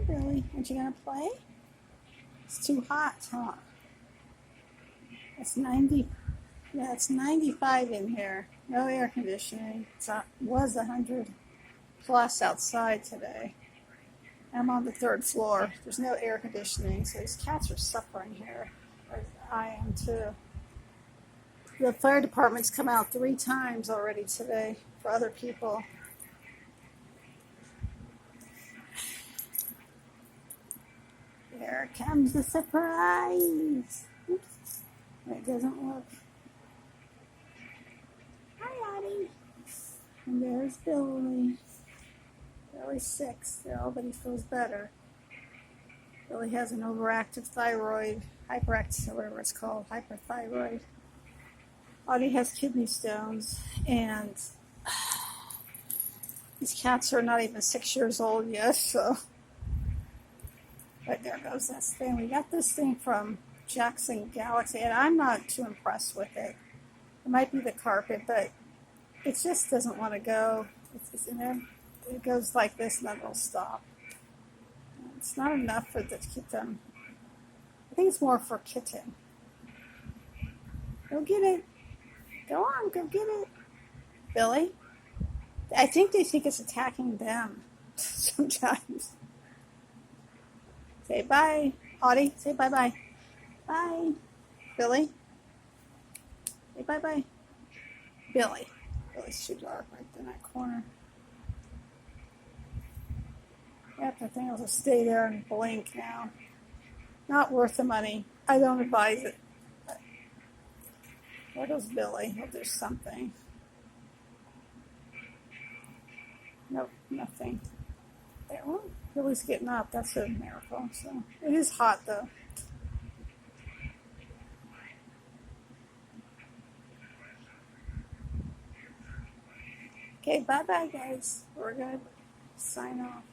Billy. Aren't you going to play? It's too hot, huh? It's 90. Yeah, it's 95 in here. No air conditioning. It was 100 plus outside today. I'm on the third floor. There's no air conditioning, so these cats are suffering here. I am too. The fire department's come out 3 times already today for other people. Here comes the surprise. Oops. It doesn't look. Hi, Audie. And there's Billy. Billy's 6 still, but he feels better. Billy has an overactive thyroid, hyperactive, whatever it's called, hyperthyroid. Audie has kidney stones, and these cats are not even 6 years old yet, so. But there goes this thing. We got this thing from Jackson Galaxy, and I'm not too impressed with it. It might be the carpet, but it just doesn't want to go. It goes like this, and then it'll stop. It's not enough to keep them. I think it's more for kitten. Go get it. Go on, go get it. Billy? I think they think it's attacking them sometimes. Say bye. Audie, say bye-bye. Bye. Billy? Say bye-bye. Billy. Billy's too dark right in that corner. Yep, I think I'll just stay there and blink now. Not worth the money. I don't advise it. Where goes Billy? He'll do something. Nope, nothing. There, well, Billy's getting up. That's a miracle. So it is hot though. Okay, bye-bye, guys. We're gonna sign off.